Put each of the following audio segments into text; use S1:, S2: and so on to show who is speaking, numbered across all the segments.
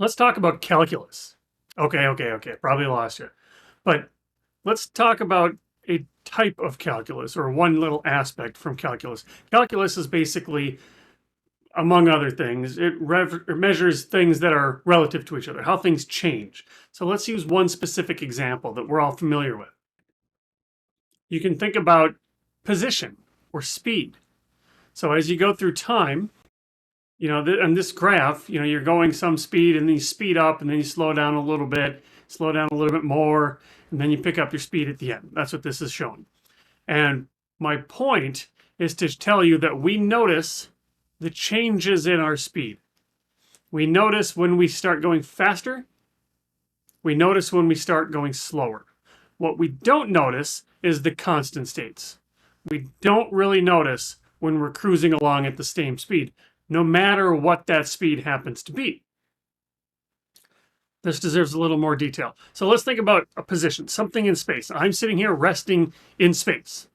S1: Let's talk about calculus. Okay. Probably lost you. But let's talk about a type of calculus or one little aspect from calculus. Calculus is basically, among other things, it measures things that are relative to each other, how things change. So let's use one specific example that we're all familiar with. You can think about position or speed. So as you go through time, on this graph, you're going some speed and then you speed up and then you slow down a little bit, slow down a little bit more, and then you pick up your speed at the end. That's what this is showing. And my point is to tell you that we notice the changes in our speed. We notice when we start going faster. We notice when we start going slower. What we don't notice is the constant states. We don't really notice when we're cruising along at the same speed, no matter what that speed happens to be. This deserves a little more detail. So let's think about a position, something in space. I'm sitting here resting in space.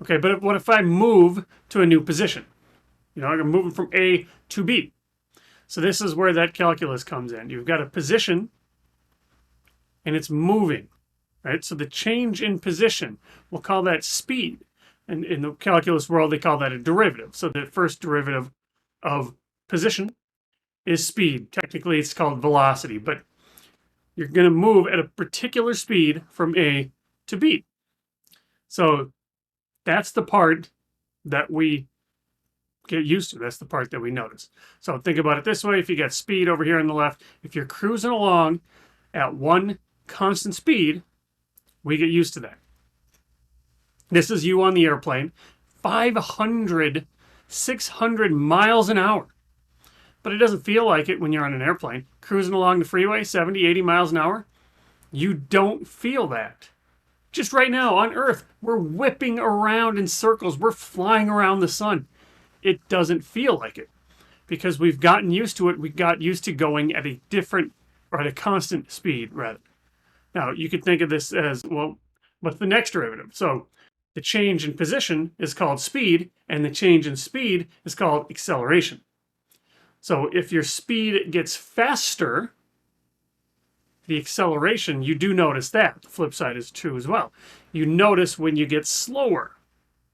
S1: Okay, but what if I move to a new position? I'm moving from A to B. So this is where that calculus comes in. You've got a position and it's moving, right? So the change in position, we'll call that speed. And in the calculus world, they call that a derivative. So the first derivative of position is speed. Technically, it's called velocity, but you're going to move at a particular speed from A to B. So that's the part that we get used to. That's the part that we notice. So think about it this way. If you got speed over here on the left, if you're cruising along at one constant speed, we get used to that. This is you on the airplane, 500, 600 miles an hour. But it doesn't feel like it when you're on an airplane. Cruising along the freeway, 70, 80 miles an hour, you don't feel that. Just right now on Earth, we're whipping around in circles. We're flying around the sun. It doesn't feel like it because we've gotten used to it. We got used to going at a different, or at a constant speed, rather. Now, you could think of this as, well, what's the next derivative? So the change in position is called speed, and the change in speed is called acceleration. So if your speed gets faster, the acceleration, you do notice that. The flip side is true as well. You notice when you get slower.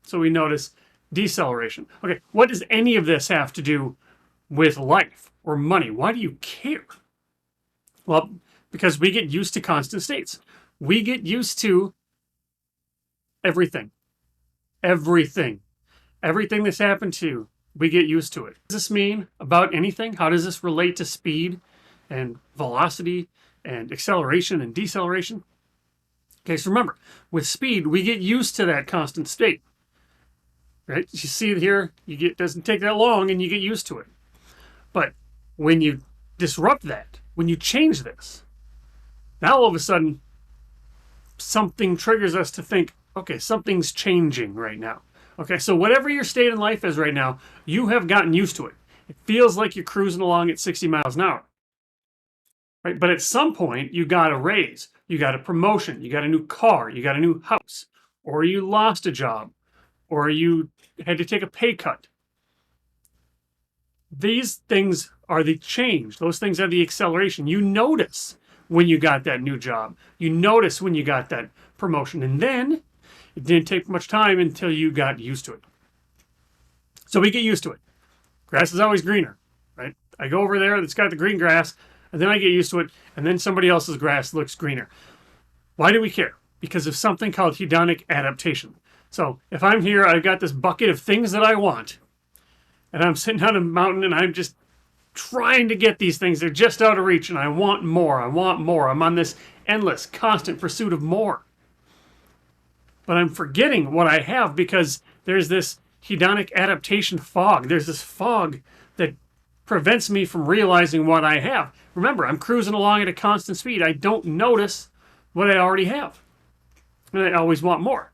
S1: So we notice deceleration. Okay, what does any of this have to do with life or money? Why do you care? Well, because we get used to constant states. We get used to everything. Everything that's happened to you, we get used to it. What does this mean about anything? How does this relate to speed and velocity and acceleration and deceleration? Okay, so remember, with speed, we get used to that constant state. Right? You see it here, it doesn't take that long and you get used to it. But when you disrupt that, when you change this, now all of a sudden, something triggers us to think, okay, something's changing right now. Okay, so whatever your state in life is right now, you have gotten used to it. It feels like you're cruising along at 60 miles an hour. Right? But at some point, you got a raise, you got a promotion, you got a new car, you got a new house, or you lost a job, or you had to take a pay cut. These things are the change. Those things are the acceleration. You notice when you got that new job. You notice when you got that promotion. And then it didn't take much time until you got used to it. So we get used to it. Grass is always greener, right? I go over there, it's got the green grass, and then I get used to it, and then somebody else's grass looks greener. Why do we care? Because of something called hedonic adaptation. So if I'm here, I've got this bucket of things that I want, and I'm sitting on a mountain and I'm just trying to get these things. They're just out of reach, and I want more. I want more. I'm on this endless, constant pursuit of more. But I'm forgetting what I have because there's this hedonic adaptation fog. There's this fog that prevents me from realizing what I have. Remember, I'm cruising along at a constant speed. I don't notice what I already have. And I always want more.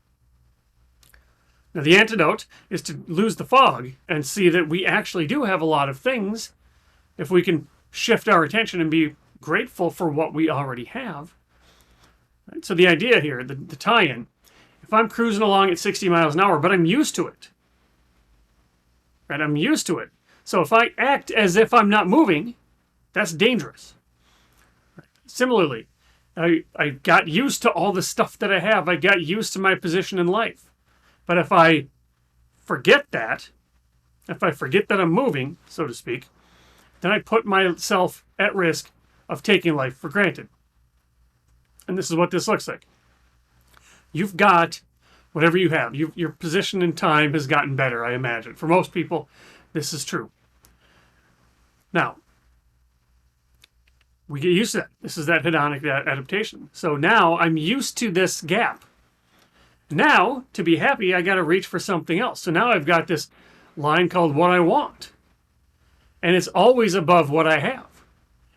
S1: Now, the antidote is to lose the fog and see that we actually do have a lot of things if we can shift our attention and be grateful for what we already have. Right? So the idea here, the tie-in, if I'm cruising along at 60 miles an hour, but I'm used to it, right? I'm used to it. So if I act as if I'm not moving, that's dangerous. Similarly, I got used to all the stuff that I have. I got used to my position in life. But if I forget that, if I forget that I'm moving, so to speak, then I put myself at risk of taking life for granted. And this is what this looks like. You've got whatever you have. Your position in time has gotten better, I imagine. For most people, this is true. Now, we get used to that. This is that hedonic adaptation. So now I'm used to this gap. Now, to be happy, I got to reach for something else. So now I've got this line called what I want. And it's always above what I have.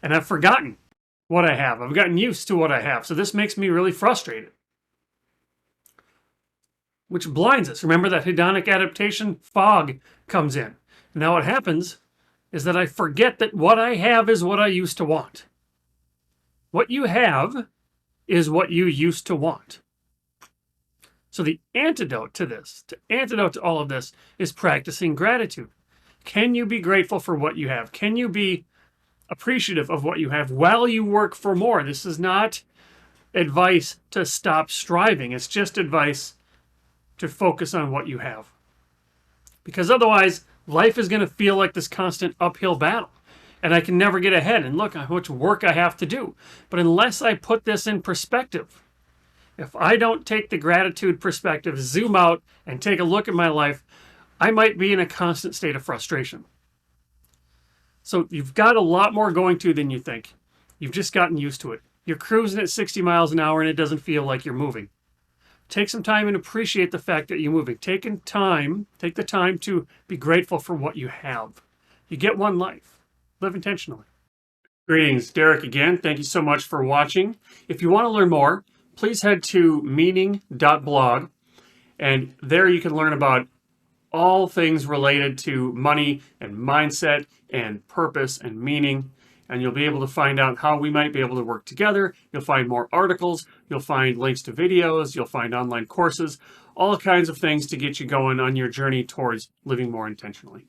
S1: And I've forgotten what I have. I've gotten used to what I have. So this makes me really frustrated, which blinds us. Remember that hedonic adaptation? Fog comes in. Now what happens is that I forget that what I have is what I used to want. What you have is what you used to want. So the antidote to this, the antidote to all of this, is practicing gratitude. Can you be grateful for what you have? Can you be appreciative of what you have while you work for more? This is not advice to stop striving. It's just advice to focus on what you have. Because otherwise, life is going to feel like this constant uphill battle. And I can never get ahead. And look how much work I have to do. But unless I put this in perspective, if I don't take the gratitude perspective, zoom out, and take a look at my life, I might be in a constant state of frustration. So you've got a lot more going to than you think. You've just gotten used to it. You're cruising at 60 miles an hour and it doesn't feel like you're moving. Take some time and appreciate the fact that you're moving. Take the time to be grateful for what you have. You get one life. Live intentionally. Greetings, Derek again. Thank you so much for watching. If you want to learn more, please head to meaning.blog, and there you can learn about all things related to money and mindset and purpose and meaning. And you'll be able to find out how we might be able to work together. You'll find more articles. You'll find links to videos. You'll find online courses, all kinds of things to get you going on your journey towards living more intentionally.